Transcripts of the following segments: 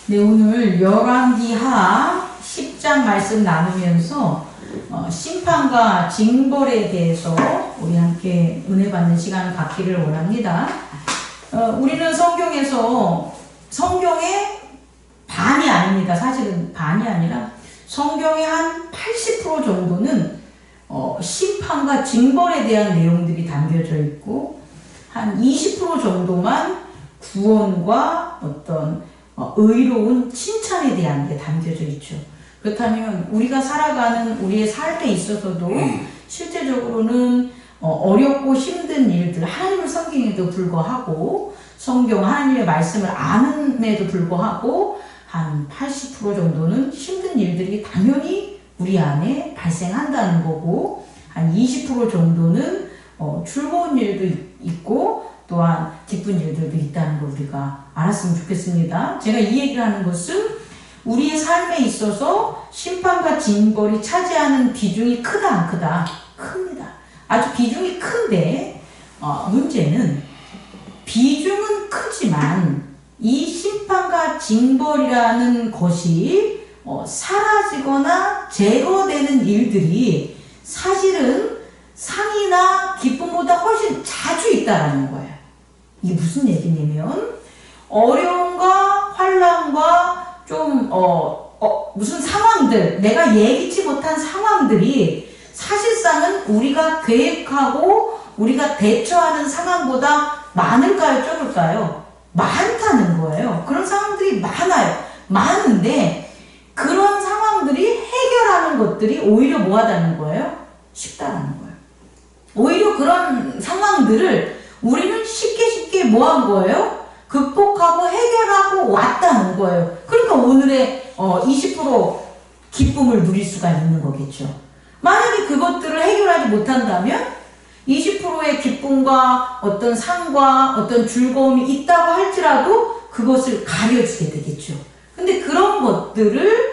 네, 오늘 열왕기하 10장 말씀 나누면서 심판과 징벌에 대해서 우리 함께 은혜 받는 시간을 갖기를 원합니다. 우리는 성경에서 성경의 반이 아닙니다. 사실은 반이 아니라 성경의 한 80% 정도는 심판과 징벌에 대한 내용들이 담겨져 있고 한 20% 정도만 구원과 어떤 의로운 칭찬에 대한 게 담겨져 있죠. 그렇다면 우리가 살아가는 우리의 삶에 있어서도 실제적으로는 어렵고 힘든 일들, 하나님을 섬김에도 불구하고 성경 하나님의 말씀을 아는에도 불구하고 한 80% 정도는 힘든 일들이 당연히 우리 안에 발생한다는 거고, 한 20% 정도는 즐거운 일도 있고 또한 기쁜 일들도 있다는 걸 우리가 알았으면 좋겠습니다. 제가 이 얘기를 하는 것은 우리의 삶에 있어서 심판과 징벌이 차지하는 비중이 크다 안 크다? 큽니다. 아주 비중이 큰데 문제는 비중은 크지만 이 심판과 징벌이라는 것이 사라지거나 제거되는 일들이 사실은 상이나 기쁨보다 훨씬 자주 있다라는 거예요. 이게 무슨 얘기냐면 어려움과 환난과 좀 무슨 상황들, 내가 예기치 못한 상황들이 사실상은 우리가 계획하고 우리가 대처하는 상황보다 많을까요, 적을까요? 많다는 거예요. 그런 상황들이 많아요. 많은데 그런 상황들이 해결하는 것들이 오히려 뭐하다는 거예요? 쉽다라는 거예요. 오히려 그런 상황들을 우리는 쉽게 뭐한 거예요? 극복하고 해결하고 왔다는 거예요. 그러니까 오늘의 20% 기쁨을 누릴 수가 있는 거겠죠. 만약에 그것들을 해결하지 못한다면 20%의 기쁨과 어떤 상과 어떤 즐거움이 있다고 할지라도 그것을 가려주게 되겠죠. 근데 그런 것들을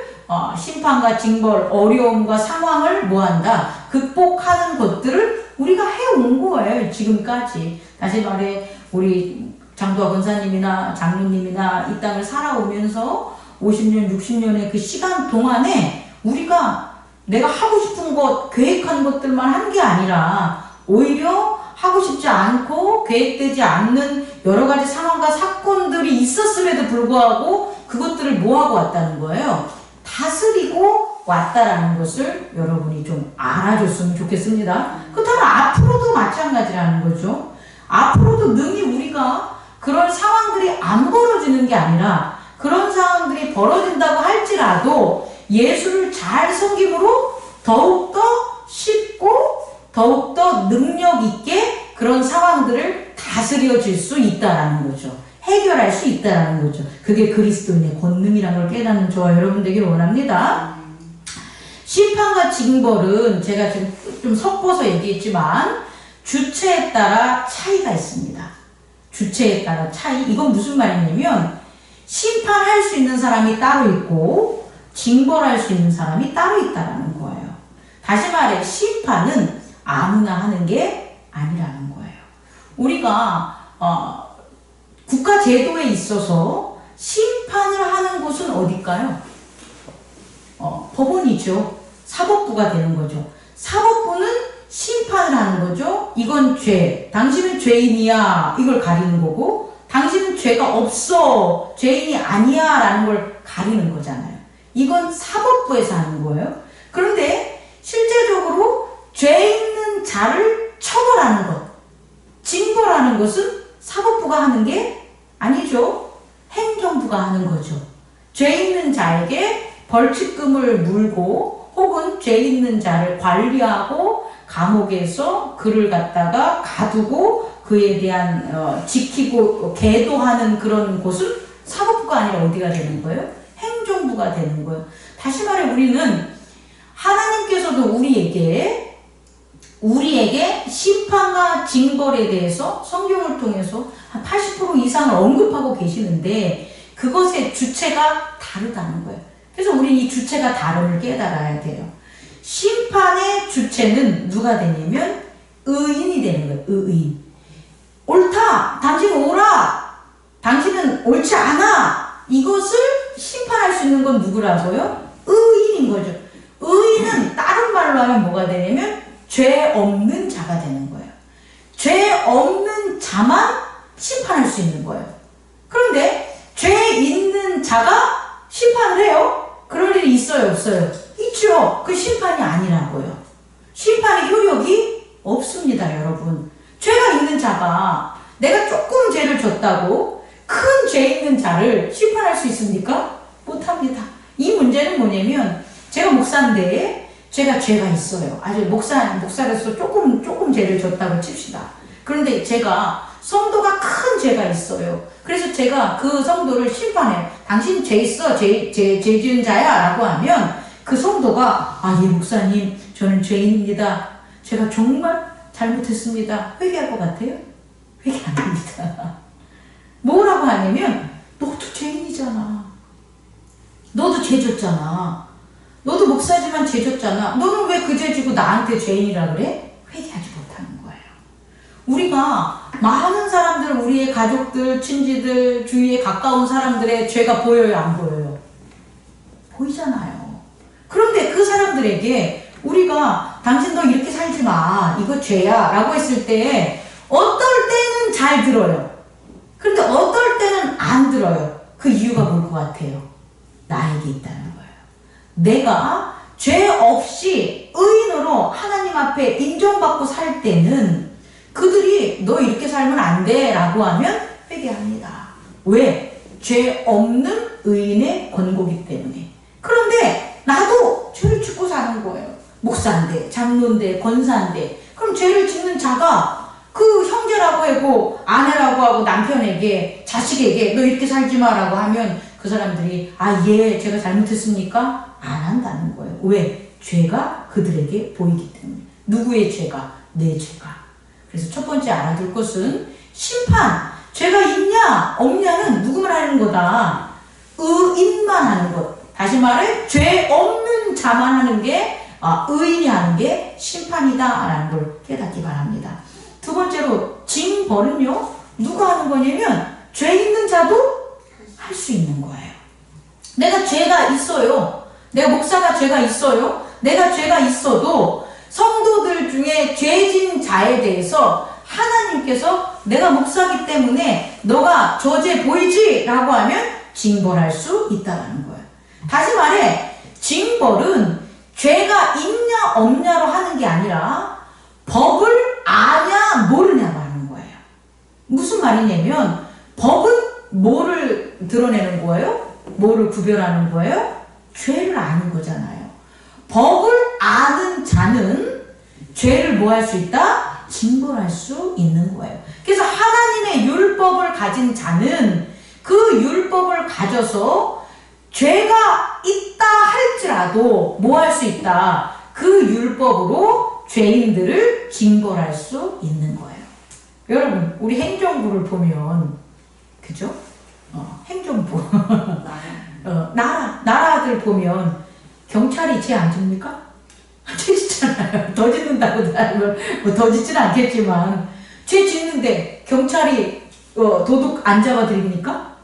심판과 징벌, 어려움과 상황을 뭐한다? 극복하는 것들을 우리가 해온 거예요. 지금까지. 다시 말해 우리 장도화 권사님이나 장로님이나 이 땅을 살아오면서 50년, 60년의 그 시간 동안에 우리가 내가 하고 싶은 것, 계획한 것들만 한 게 아니라 오히려 하고 싶지 않고 계획되지 않는 여러 가지 상황과 사건들이 있었음에도 불구하고 그것들을 뭐하고 왔다는 거예요? 다스리고 왔다라는 것을 여러분이 좀 알아줬으면 좋겠습니다. 그렇다면 앞으로도 마찬가지라는 거죠. 앞으로도 능히 우리가 그런 상황들이 안 벌어지는 게 아니라 그런 상황들이 벌어진다고 할지라도 예수를 잘 섬김으로 더욱더 쉽고 더욱더 능력 있게 그런 상황들을 다스려질 수 있다라는 거죠. 해결할 수 있다라는 거죠. 그게 그리스도인의 권능이라는 걸 깨닫는 저와 여러분 되기를 원합니다. 심판과 징벌은 제가 지금 좀 섞어서 얘기했지만 주체에 따라 차이가 있습니다. 주체에 따라 차이. 이건 무슨 말이냐면 심판할 수 있는 사람이 따로 있고 징벌할 수 있는 사람이 따로 있다는 거예요. 다시 말해 심판은 아무나 하는 게 아니라는 거예요. 우리가 국가 제도에 있어서 심판을 하는 곳은 어딜까요? 법원이죠. 사법부가 되는 거죠. 사법부는 심판을 하는 거죠. 이건 죄. 당신은 죄인이야. 이걸 가리는 거고, 당신은 죄가 없어. 죄인이 아니야. 라는 걸 가리는 거잖아요. 이건 사법부에서 하는 거예요. 그런데 실제적으로 죄 있는 자를 처벌하는 것, 징벌하는 것은 사법부가 하는 게 아니죠. 행정부가 하는 거죠. 죄 있는 자에게 벌칙금을 물고 혹은 죄 있는 자를 관리하고 감옥에서 그를 갖다가 가두고 그에 대한 지키고 계도하는 그런 곳은 사법부가 아니라 어디가 되는 거예요? 행정부가 되는 거예요. 다시 말해 우리는 하나님께서도 우리에게 심판과 징벌에 대해서 성경을 통해서 한 80% 이상을 언급하고 계시는데 그것의 주체가 다르다는 거예요. 그래서 우리는 이 주체가 다름을 깨달아야 돼요. 심판의 주체는 누가 되냐면 의인이 되는 거예요. 의인. 옳다. 당신 옳아. 당신은 옳지 않아. 이것을 수 있는 건 누구라고요? 의인인 거죠. 의인은 다른 말로 하면 뭐가 되냐면 죄 없는 자가 되는 거예요. 죄 없는 자만 심판할 수 있는 거예요. 그런데 죄 있는 자가 심판을 해요? 그럴 일이 있어요, 없어요? 있죠. 그 심판이 아니라고요. 심판의 효력이 없습니다, 여러분. 죄가 있는 자가 내가 조금 죄를 졌다고 큰 죄 있는 자를 심판할 수 있습니까? 못합니다. 이 문제는 뭐냐면 제가 목사인데 제가 죄가 있어요. 아주 목사로서 조금 죄를 졌다고 칩시다. 그런데 제가 성도가 큰 죄가 있어요. 그래서 제가 그 성도를 심판해요. 당신 죄 있어, 죄 지은 자야 라고 하면 그 성도가 예 목사님 저는 죄인입니다. 제가 정말 잘못했습니다. 회개할 것 같아요? 회개 안 합니다. 뭐라고 하냐면 너도 죄인이잖아. 너도 죄 졌잖아. 너도 목사지만 죄 졌잖아. 너는 왜 그 죄 지고 나한테 죄인이라 그래? 회개하지 못하는 거예요. 우리가 많은 사람들, 우리의 가족들, 친지들, 주위에 가까운 사람들의 죄가 보여요, 안 보여요? 보이잖아요. 그런데 그 사람들에게 우리가 당신 너 이렇게 살지 마. 이거 죄야. 라고 했을 때 어떨 때는 잘 들어요. 그런데 어떨 때는 안 들어요. 그 이유가 뭘 것 같아요? 나에게 있다는 거예요. 내가 죄 없이 의인으로 하나님 앞에 인정받고 살 때는 그들이 너 이렇게 살면 안 돼 라고 하면 회개합니다. 왜? 죄 없는 의인의 권고기 때문에. 그런데 나도 죄를 짓고 사는 거예요. 목사인데, 장로인데, 권사인데. 그럼 죄를 짓는 자가 그 형제라고 하고 아내라고 하고 남편에게 자식에게 너 이렇게 살지 마라고 하면 그 사람들이 예 제가 잘못했습니까? 안 한다는 거예요. 왜? 죄가 그들에게 보이기 때문에. 누구의 죄가? 내 죄가. 그래서 첫 번째 알아둘 것은 심판. 죄가 있냐 없냐는 누구만 하는 거다. 의인만 하는 것. 다시 말해 죄 없는 자만 하는 게 의인이 하는 게 심판이다 라는 걸 깨닫기 바랍니다. 두 번째로 징벌은요 누가 하는 거냐면 죄 있는 자도 할 수 있는 거예요. 내가 죄가 있어요. 내가 목사가 죄가 있어요. 내가 죄가 있어도 성도들 중에 죄진 자에 대해서 하나님께서 내가 목사기 때문에 너가 저 죄 보이지? 라고 하면 징벌할 수 있다는 거예요. 다시 말해 징벌은 죄가 있냐 없냐로 하는 게 아니라 법을 아냐 모르냐로 하는 거예요. 무슨 말이냐면 법은 뭐를 드러내는 거예요? 뭐를 구별하는 거예요? 죄를 아는 거잖아요. 법을 아는 자는 죄를 뭐 할 수 있다? 징벌할 수 있는 거예요. 그래서 하나님의 율법을 가진 자는 그 율법을 가져서 죄가 있다 할지라도 뭐 할 수 있다? 그 율법으로 죄인들을 징벌할 수 있는 거예요. 여러분 우리 행정부를 보면 그죠? 행정부 나라들 보면 경찰이 죄 안 집니까? 죄 짓잖아요. 더 짓는다고 더 짓지는 않겠지만 죄 짓는데 경찰이 도둑 안 잡아드립니까?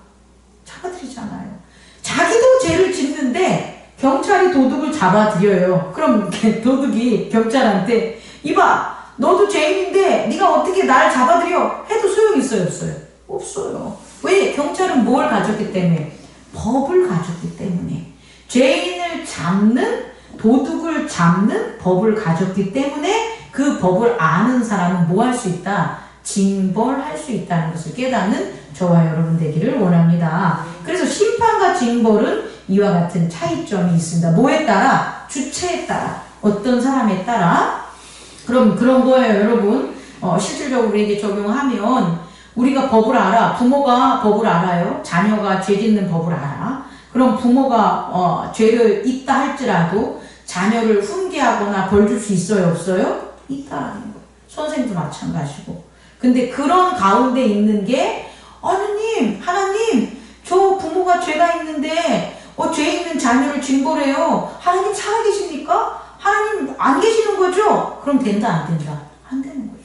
잡아드리잖아요. 자기도 죄를 짓는데 경찰이 도둑을 잡아들여요. 그럼 도둑이 경찰한테 이봐 너도 죄인인데 네가 어떻게 날 잡아들여 해도 소용이 있어요 없어요? 없어요. 왜? 경찰은 뭘 가졌기 때문에? 법을 가졌기 때문에. 죄인을 잡는 도둑을 잡는 법을 가졌기 때문에 그 법을 아는 사람은 뭐 할 수 있다? 징벌할 수 있다는 것을 깨닫는 저와 여러분 되기를 원합니다. 그래서 심판과 징벌은 이와 같은 차이점이 있습니다. 뭐에 따라? 주체에 따라. 어떤 사람에 따라? 그럼 그런 거예요, 여러분. 실질적으로 우리에게 적용하면 우리가 법을 알아. 부모가 법을 알아요. 자녀가 죄 짓는 법을 알아. 그럼 부모가 죄를 있다 할지라도 자녀를 훈계하거나 벌 줄 수 있어요, 없어요? 있다라는 거예요. 선생도 마찬가지고. 근데 그런 가운데 있는 게 하나님 저 부모가 죄가 있는데 죄 있는 자녀를 징벌해요. 하나님 살아계십니까? 하나님 안 계시는 거죠? 그럼 된다 안 된다? 안 되는 거죠.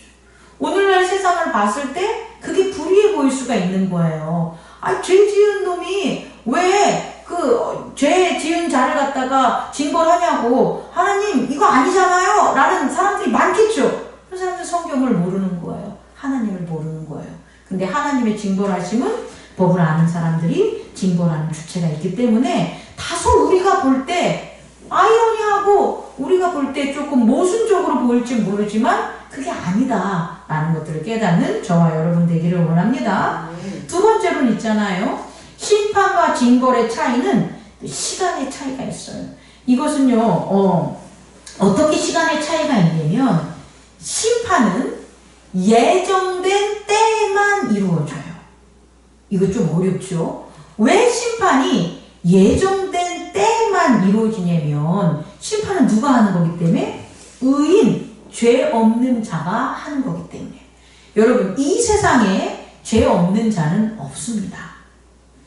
오늘날 세상을 봤을 때 그게 불의해 보일 수가 있는 거예요. 죄 지은 놈이 왜 죄 갖다가 징벌 하냐고, 하나님 이거 아니잖아요 라는 사람들이 많겠죠. 그 사람들 성경을 모르는 거예요. 하나님을 모르는 거예요. 근데 하나님의 징벌하심은 법을 아는 사람들이 징벌하는 주체가 있기 때문에 다소 우리가 볼 때 아이러니하고 우리가 볼 때 조금 모순적으로 보일지 모르지만 그게 아니다 라는 것들을 깨닫는 저와 여러분 되기를 원합니다. 두 번째로는 있잖아요. 심판과 징벌의 차이는 시간의 차이가 있어요. 이것은요, 어떻게 시간의 차이가 있냐면 심판은 예정된 때에만 이루어져요. 이거 좀 어렵죠? 왜 심판이 예정된 때에만 이루어지냐면 심판은 누가 하는 거기 때문에 의인, 죄 없는 자가 하는 거기 때문에. 여러분, 이 세상에 죄 없는 자는 없습니다.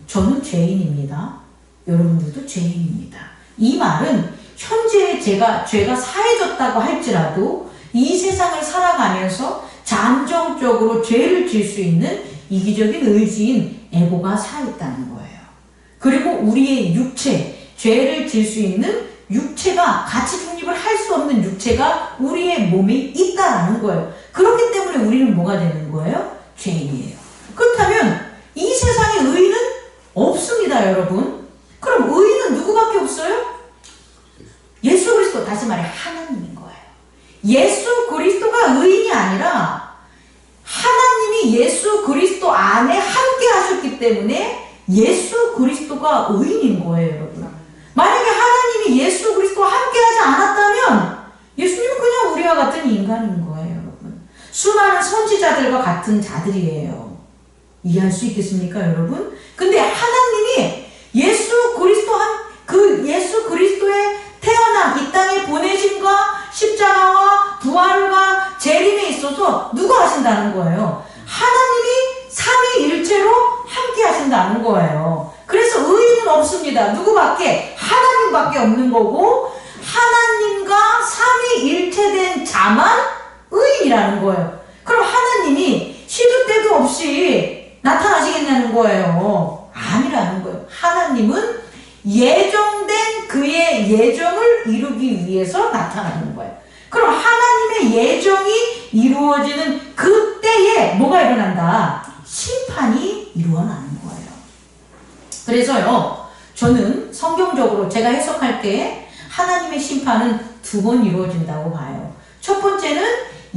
저는 죄인입니다. 여러분들도 죄인입니다. 이 말은 현재 죄가 사해졌다고 할지라도 이 세상을 살아가면서 잠정적으로 죄를 지을 수 있는 이기적인 의지인 에고가 살아있다는 거예요. 그리고 우리의 육체, 죄를 지을 수 있는 육체가 가치 중립을 할 수 없는 육체가 우리의 몸에 있다라는 거예요. 그렇기 때문에 우리는 뭐가 되는 거예요? 죄인이에요. 그렇다면 이 세상에 의인은 없습니다, 여러분. 그럼 의인은 누구밖에 없어요? 예수 그리스도, 다시 말해 하나님인 거예요. 예수 그리스도가 의인이 아니라 하나님이 예수 그리스도 안에 함께 하셨기 때문에 예수 그리스도가 의인인 거예요, 여러분. 만약에 하나님이 예수 그리스도와 함께 하지 않았다면 예수님은 그냥 우리와 같은 인간인 거예요, 여러분. 수많은 선지자들과 같은 자들이에요. 이해할 수 있겠습니까, 여러분? 근데 하나님이 예수 그리스도의 태어남, 이 땅에 보내심과 십자가와 부활과 재림에 있어서 누가 하신다는 거예요? 하나님이 삼위일체로 함께 하신다는 거예요. 그래서 의인은 없습니다. 누구밖에? 하나님밖에 없는 거고 하나님과 삼위일체된 자만 의인이라는 거예요. 그럼 하나님이 시도 때도 없이 나타나시겠냐는 거예요. 아니라는 거예요. 하나님은 예정된 그의 예정을 이루기 위해서 나타나는 거예요. 그럼 하나님의 예정이 이루어지는 그때에 뭐가 일어난다? 심판이 일어나는 거예요. 그래서요, 저는 성경적으로 제가 해석할 때 하나님의 심판은 두 번 이루어진다고 봐요. 첫 번째는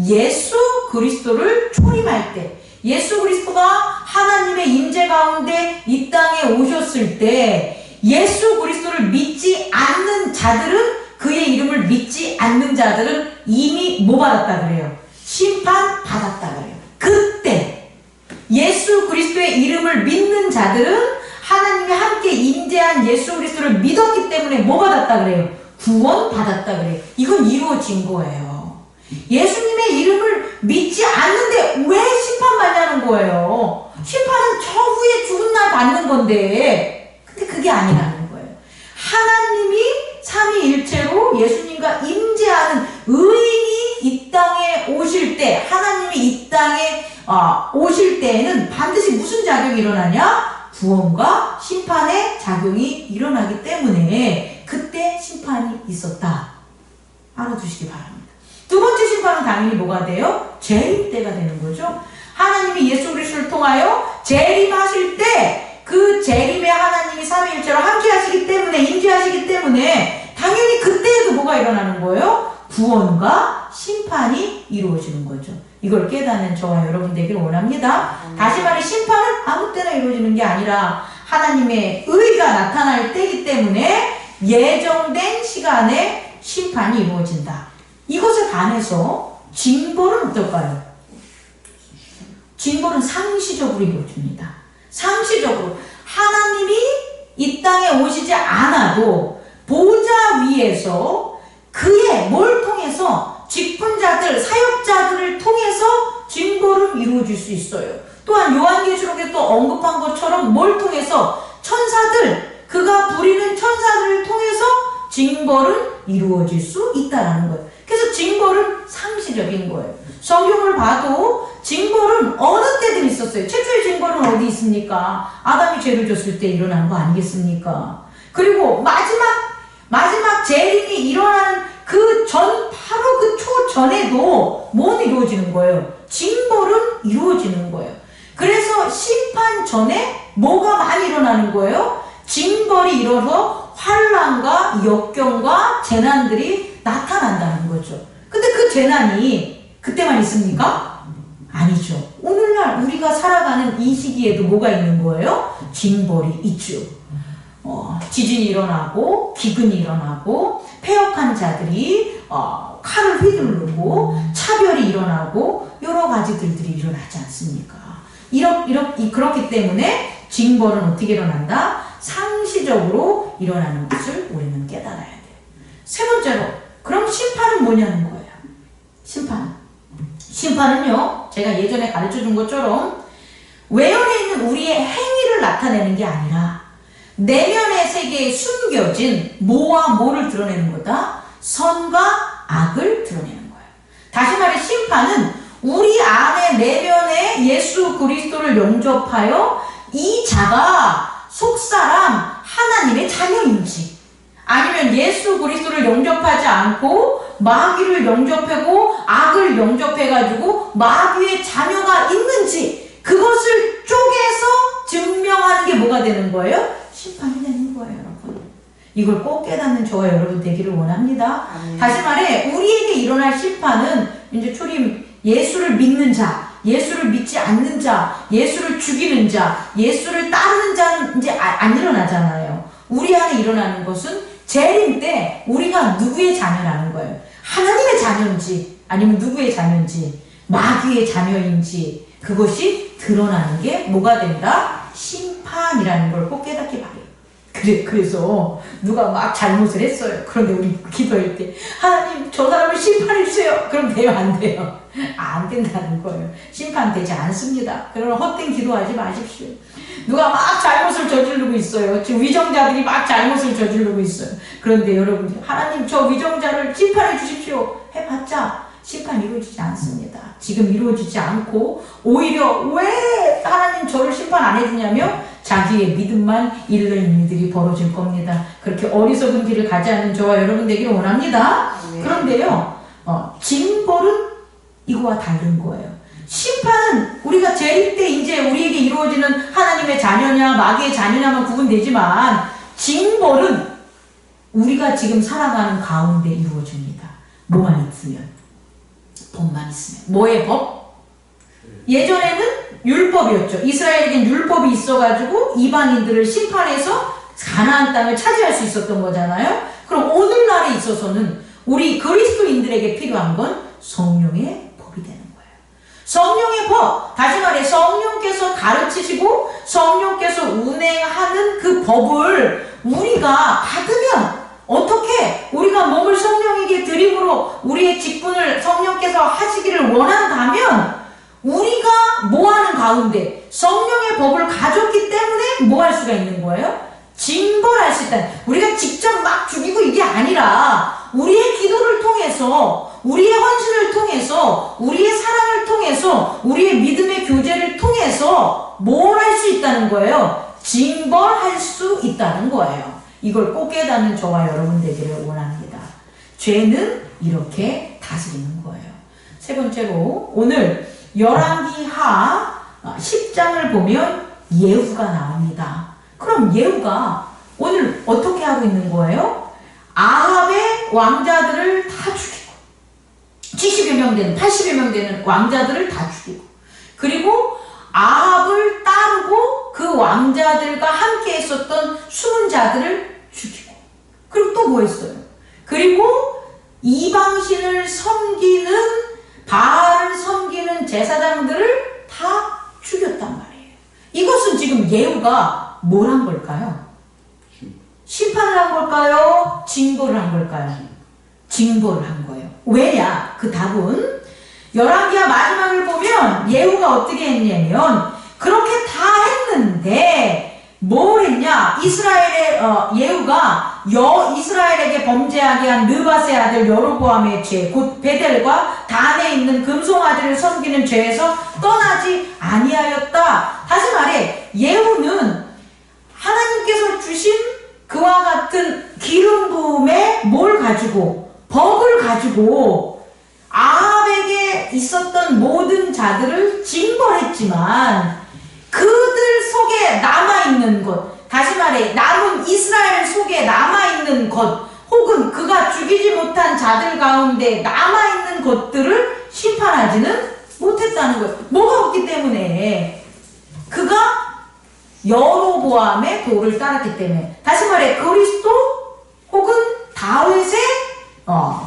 예수 그리스도를 초림할 때, 예수 그리스도가 하나님의 임재 가운데 이 땅에 오셨을 때 예수 그리스도를 믿지 않는 자들은, 그의 이름을 믿지 않는 자들은 이미 뭐 받았다 그래요? 심판 받았다 그래요. 그때 예수 그리스도의 이름을 믿는 자들은 하나님이 함께 임재한 예수 그리스도를 믿었기 때문에 뭐 받았다 그래요? 구원 받았다 그래요. 이건 이루어진 거예요. 예수님의 이름을 믿지 않는데 왜 심판받냐는 거예요. 심판은 저 후에 죽은 날 받는 건데, 근데 그게 아니라는 거예요. 하나님이 삼위일체로 예수님과 임재하는 의인이 이 땅에 오실 때, 하나님이 이 땅에 오실 때에는 반드시 무슨 작용이 일어나냐? 구원과 심판의 작용이 일어나기 때문에 그때 심판이 있었다. 알아두시기 바랍니다. 두 번째 심판은 당연히 뭐가 돼요? 재림 때가 되는 거죠. 하나님이 예수 그리스도를 통하여 재림하실 때 그 재림에 하나님이 삼위일체로 함께 하시기 때문에, 임재하시기 때문에 당연히 그때에도 뭐가 일어나는 거예요? 구원과 심판이 이루어지는 거죠. 이걸 깨닫는 저와 여러분 되기를 원합니다. 다시 말해 심판은 아무 때나 이루어지는 게 아니라 하나님의 의가 나타날 때이기 때문에 예정된 시간에 심판이 이루어진다. 이것에 반해서 징벌은 어떨까요? 징벌은 상시적으로 이루어집니다. 상시적으로 하나님이 이 땅에 오시지 않아도 보좌 위에서 그의 뭘 통해서 직분자들, 사역자들을 통해서 징벌은 이루어질 수 있어요. 또한 요한계시록에 또 언급한 것처럼 뭘 통해서? 천사들, 그가 부리는 천사들을 통해서 징벌은 이루어질 수 있다는 거예요. 그래서 징벌은 상시적인 거예요. 성경을 봐도 징벌은 어느 때든 있었어요. 최초의 징벌은 어디 있습니까? 아담이 죄를 졌을 때 일어난 거 아니겠습니까? 그리고 마지막 마지막 재림이 일어나는 바로 그 초전에도 뭐는 이루어지는 거예요? 징벌은 이루어지는 거예요. 그래서 심판 전에 뭐가 많이 일어나는 거예요? 징벌이 일어서 환난과 역경과 재난들이 나타난다는 거죠. 근데 그 재난이 그때만 있습니까? 아니죠. 오늘날 우리가 살아가는 이 시기에도 뭐가 있는 거예요? 징벌이 있죠. 지진이 일어나고 기근이 일어나고 패역한 자들이 칼을 휘두르고 차별이 일어나고 여러 가지들이 일어나지 않습니까? 그렇기 때문에 징벌은 어떻게 일어난다? 상시적으로 일어나는 것을 우리는 깨달아야 돼요. 세 번째로, 그럼 심판은 뭐냐는 거예요. 심판은요, 제가 예전에 가르쳐 준 것처럼 외연에 있는 우리의 행위를 나타내는 게 아니라 내면의 세계에 숨겨진 뭐와 뭐를 드러내는 거다? 선과 악을 드러내는 거예요. 다시 말해 심판은 우리 안에 내면에 예수 그리스도를 영접하여 이 자가 속사람 하나님의 자녀인지, 아니면 예수 그리스도를 영접하지 않고 마귀를 영접하고 악을 영접해가지고 마귀의 자녀가 있는지, 그것을 쪼개서 증명하는 게 뭐가 되는 거예요? 심판이 되는 거예요, 여러분. 이걸 꼭 깨닫는 저와 여러분 되기를 원합니다. 다시 말해 우리에게 일어날 심판은 이제 초림 예수를 믿는 자, 예수를 믿지 않는 자, 예수를 죽이는 자, 예수를 따르는 자는 이제 안 일어나잖아요. 우리 안에 일어나는 것은 재림 때 우리가 누구의 자녀라는 거예요. 하나님의 자녀인지 아니면 누구의 자녀인지, 마귀의 자녀인지, 그것이 드러나는 게 뭐가 된다? 심판이라는 걸 꼭 깨닫기 바래요. 그래서 누가 막 잘못을 했어요. 그런데 우리 기도할 때 하나님 저 사람을 심판해주세요. 그럼 돼요? 안 돼요? 안 된다는 거예요. 심판되지 않습니다. 그러나 헛된 기도하지 마십시오. 누가 막 잘못을 저지르고 있어요. 지금 위정자들이 막 잘못을 저지르고 있어요. 그런데 여러분, 하나님 저 위정자를 심판해 주십시오 해봤자 심판 이루어지지 않습니다. 지금 이루어지지 않고 오히려 왜 하나님 저를 심판 안 해주냐며 자기의 믿음만 잃는 일들이 벌어질 겁니다. 그렇게 어리석은 길을 가지 않는 저와 여러분 되기를 원합니다. 네. 그런데요, 징벌은 이거와 다른 거예요. 심판은 우리가 재림 때 이제 우리에게 이루어지는 하나님의 자녀냐 마귀의 자녀냐만 구분되지만, 징벌은 우리가 지금 살아가는 가운데 이루어집니다. 뭐만 있으면, 법만 있으면. 뭐의 법? 예전에는 율법이었죠. 이스라엘에겐 율법이 있어가지고 이방인들을 심판해서 가나안 땅을 차지할 수 있었던 거잖아요. 그럼 오늘날에 있어서는 우리 그리스도인들에게 필요한 건 성령의 법이 되는 거예요. 성령의 법, 다시 말해 성령께서 가르치시고 성령께서 운행하는 그 법을 우리가 받으면, 어떻게 우리가 몸을 성령에게 드림으로 우리의 직분을 성령께서 하시기를 원한다면, 우리가 뭐하는 가운데 성령의 법을 가졌기 때문에 뭐 할 수가 있는 거예요? 징벌할 수 있다. 우리가 직접 막 죽이고 이게 아니라 우리의 기도를 통해서, 우리의 헌신을 통해서, 우리의 사랑을 통해서, 우리의 믿음의 교제를 통해서 뭘 할 수 있다는 거예요? 징벌할 수 있다는 거예요. 이걸 꼭 깨닫는 저와 여러분 되기를 원합니다. 죄는 이렇게 다스리는 거예요. 세 번째로, 오늘 열왕기하 10장을 보면 예후가 나옵니다. 그럼 예후가 오늘 어떻게 하고 있는 거예요? 아합의 왕자들을 다 죽이고, 70여 명 되는, 80여 명 되는 왕자들을 다 죽이고, 그리고 아합을 따르고 그 왕자들과 함께 있었던 숨은 자들을 죽이고, 그리고 또 뭐 했어요? 그리고 이방신을 섬기는, 바알을 섬기는 제사장들을 다 죽였단 말이에요. 이것은 지금 예후가 뭘 한 걸까요? 심판을 한 걸까요? 징벌을 한 걸까요? 징벌을 한 거예요. 왜냐? 그 답은 열왕기하 마지막을 보면 예후가 어떻게 했냐면, 그렇게 다 했는데 뭘 했냐? 이스라엘의 예후가 이스라엘에게 범죄하게 한 느밧의 아들 여로보암의 죄, 곧 베델과 단에 있는 금송아지를 섬기는 죄에서 떠나지 아니하였다. 다시 말해 예후는 하나님께서 주신 그와 같은 기름 부음의 가지고, 법을 가지고 아합에게 있었던 모든 자들을 징벌했지만 그들 속에 남아있는 것, 다시 말해 남은 이스라엘 속에 남아있는 것, 혹은 그가 죽이지 못한 자들 가운데 남아있는 것들을 심판하지는 못했다는 거예요. 뭐가 없기 때문에? 그가 여로보암의 도를 따랐기 때문에. 다시 말해 그리스도 혹은 다윗의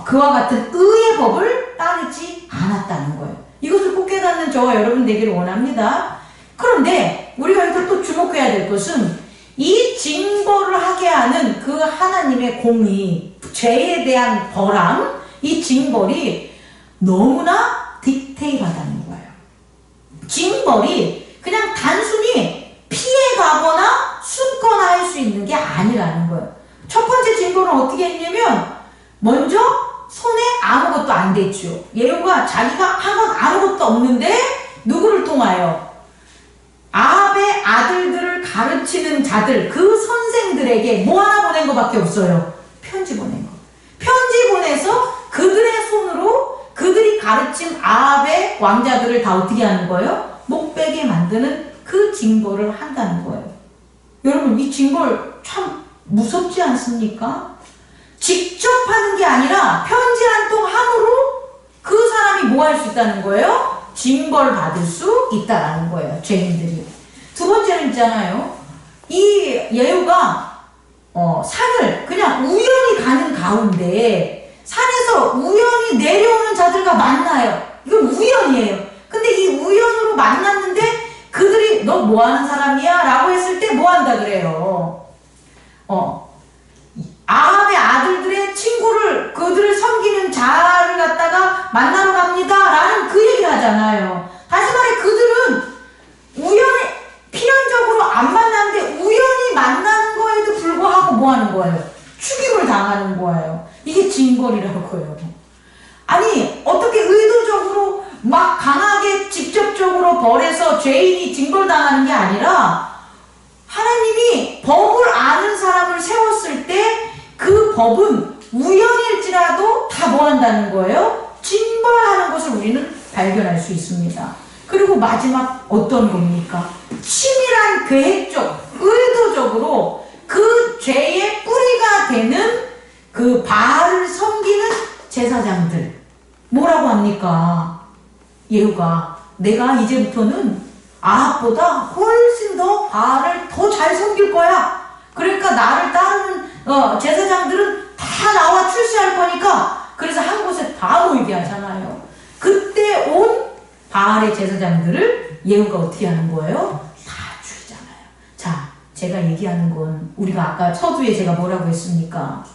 그와 같은 의의 법을 따르지 않았다는 거예요. 이것을 꼭 깨닫는 저와 여러분 되기를 원합니다. 그런데 우리가 여기서 또 주목해야 될 것은 이 징벌을 하게 하는 그 하나님의 공의, 죄에 대한 벌함, 이 징벌이 너무나 디테일하다는 거예요. 징벌이 그냥 단순히 피해가거나 숨거나 할 수 있는 게 아니라는 거예요. 첫 번째 징벌은 어떻게 했냐면 먼저 손에 아무것도 안 댔죠. 예후가 자기가 한 건 아무것도 없는데 누구를 통하여? 아합의 아들들을 가르치는 자들, 그 선생들에게 뭐 하나 보낸 것밖에 없어요. 편지 보낸 거. 편지 보내서 그들의 손으로 그들이 가르친 아합의 왕자들을 다 어떻게 하는 거예요? 목베게 만드는 그 징벌을 한다는 거예요. 여러분, 이 징벌 참 무섭지 않습니까? 직접 하는 게 아니라 편지 한 통 함으로 그 사람이 뭐 할 수 있다는 거예요? 징벌 받을 수 있다라는 거예요. 죄인들이. 두 번째는 있잖아요. 이 예후가 산을 그냥 우연히 가는 가운데 산에서 우연히 내려오는 자들과 만나요. 이건 우연이에요. 근데 이 우연으로 만났는데 그들이 너 뭐 하는 사람이야? 라고 했을 때 뭐 한다 그래요? 아합의 아들들의 친구를, 그들을 섬기는 자를 갖다가 만나러 갑니다 라는 그 얘기를 하잖아요. 다시 말해 그들은 우연히 필연적으로 안 만났는데 우연히 만나는 거에도 불구하고 뭐 하는 거예요? 죽임을 당하는 거예요. 이게 징벌이라고요. 아니 어떻게 의도적으로 막 강하게 직접적으로 벌해서 죄인이 징벌당하는 게 아니라 하나님이 법을 아는 사람을 세웠을 때 그 법은 우연일지라도 다 뭐 한다는 거예요? 징벌하는 것을 우리는 발견할 수 있습니다. 그리고 마지막 어떤 겁니까? 치밀한 계획적, 의도적으로 그 죄의 뿌리가 되는 그 바알을 섬기는 제사장들. 뭐라고 합니까? 예후가 내가 이제부터는 아합보다 훨씬 더 바알을 더 잘 섬길 거야. 그러니까 나를 따르는 제사장들은 다 나와 출세할 거니까 그래서 한 곳에 다 모이게 하잖아요. 그때 온 바알의 제사장들을 예후가 어떻게 하는 거예요? 다 죽이잖아요. 자, 제가 얘기하는 건 우리가 아까 서두에 제가 뭐라고 했습니까?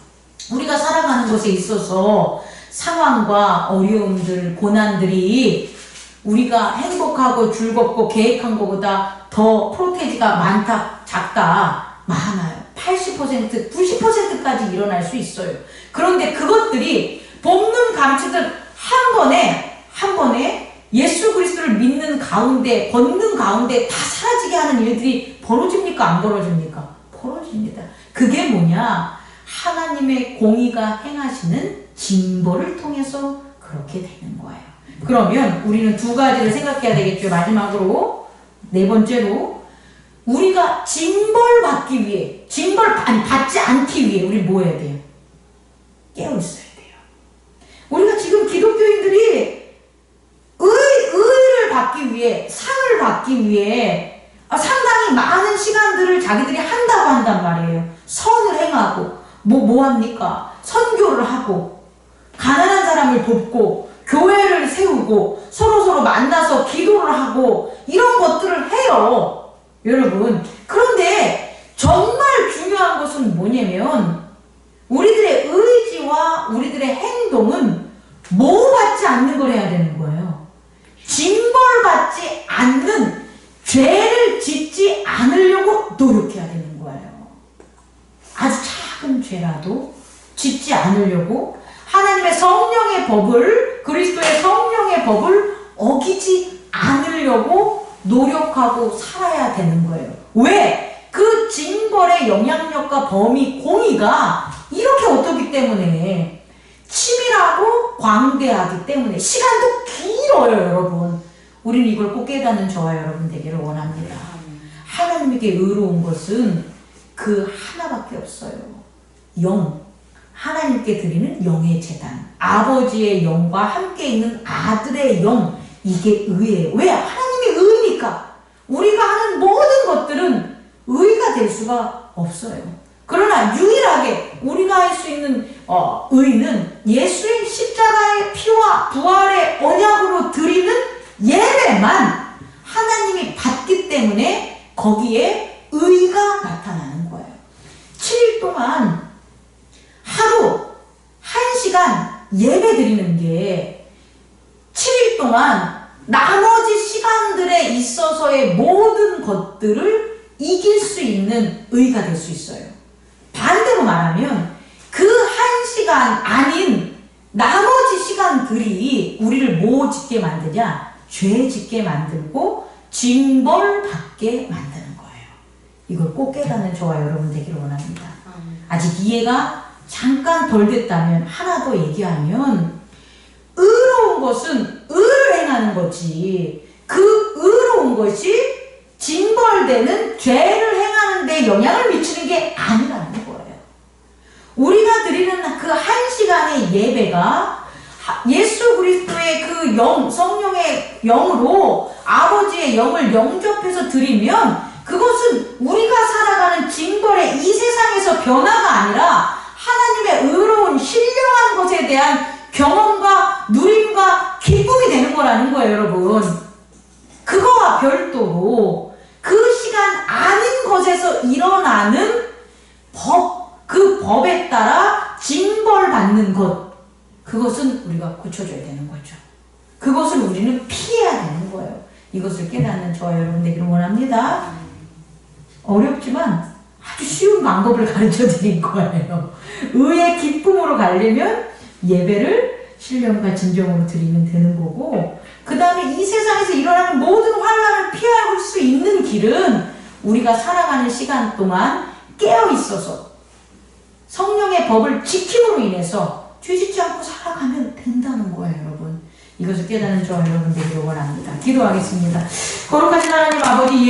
우리가 살아가는 것에 있어서 상황과 어려움들, 고난들이 우리가 행복하고 즐겁고 계획한 것보다 더 프로테이지가 많다, 작다, 많아요. 80%, 90%까지 일어날 수 있어요. 그런데 그것들이 본문 가르치듯 한 번에 예수 그리스도를 믿는 가운데, 걷는 가운데 다 사라지게 하는 일들이 벌어집니까? 안 벌어집니까? 벌어집니다. 그게 뭐냐? 하나님의 공의가 행하시는 징벌을 통해서 그렇게 되는 거예요. 그러면 우리는 두 가지를 생각해야 되겠죠. 마지막으로, 네 번째로, 우리가 징벌받기 위해, 받지 않기 위해 우리 뭐 해야 돼요? 깨어 있어야 돼요. 우리가 지금 기독교인들이 의를 받기 위해, 상을 받기 위해 상당히 많은 시간들을 자기들이 한다고 한단 말이에요. 선을 행하고, 뭐 합니까? 선교를 하고, 가난한 사람을 돕고, 교회를 세우고, 서로 만나서 기도를 하고, 이런 것들을 해요. 여러분. 그런데 정말 중요한 것은 뭐냐면 우리들의 의지와 우리들의 행동은 보호받지 않는 걸 해야 되는 거예요. 징벌받지 않는 죄를 짓지 않으려고 노력해야 되는 거예요. 아주 작은 죄라도 짓지 않으려고 하나님의 성령의 법을, 그리스도의 성령의 법을 어기지 않으려고 노력하고 살아야 되는 거예요. 왜? 그 징벌의 영향력과 범위, 공의가 이렇게 어떻기 때문에 치밀하고 광대하기 때문에 시간도 길어요, 여러분. 우리는 이걸 꼭 깨닫는 저와 여러분 되기를 원합니다. 하나님에게 의로운 것은 그 하나밖에 없어요. 영. 하나님께 드리는 영의 제단. 아버지의 영과 함께 있는 아들의 영. 이게 의예요. 왜? 하나님이 의니까. 우리가 하는 모든 것들은 의가 될 수가 없어요. 그러나 유일하게 우리가 할 수 있는 의는 예수의 십자가의 피와 부활의 언약으로 드리는 예배만 하나님이 받기 때문에 거기에 의가 나타나는 거예요. 7일 동안 하루 1시간 예배 드리는 게 7일 동안 나머지 시간들에 있어서의 모든 것들을 이길 수 있는 의가 될 수 있어요. 반대로 말하면 그 1시간 아닌 나머지 시간들이 우리를 뭐 짓게 만드냐? 죄 짓게 만들고 징벌받게 만드는 거예요. 이걸 꼭 깨닫는 저와 여러분 되기를 원합니다. 아직 이해가 잠깐 덜 됐다면 하나 더 얘기하면 의로운 것은 의를 행하는 거지 그 의로운 것이 징벌되는 죄를 행하는 데 영향을 미치는 게 아니라는 거예요. 우리가 드리는 그 1시간의 예배가 예수 그리스도의 그 영, 성령의 영으로 아버지의 영을 영접해서 드리면 그것은 우리가 살아가는 징벌의 이 세상에서 변화가 아니라 하나님의 의로운 신령한 것에 대한 경험과 누림과 기쁨이 되는 거라는 거예요, 여러분. 그거와 별도로 그 시간 아닌 것에서 일어나는 법, 그 법에 따라 징벌받는 것, 그것은 우리가 고쳐줘야 되는 거죠. 그것을 우리는 피해야 되는 거예요. 이것을 깨닫는 저와 여러분 되기를 원합니다. 어렵지만 아주 쉬운 방법을 가르쳐 드린 거예요. 의의 기쁨으로 가려면 예배를 신령과 진정으로 드리면 되는 거고, 그 다음에 이 세상에서 일어나는 모든 환난을 피할 수 있는 길은 우리가 살아가는 시간 동안 깨어 있어서 성령의 법을 지킴으로 인해서 죄짓지 않고 살아가면 된다는 거예요, 여러분. 이것을 깨닫는 저와 여러분 되기를 원합니다. 기도하겠습니다. 거룩하신 하나님 아버지,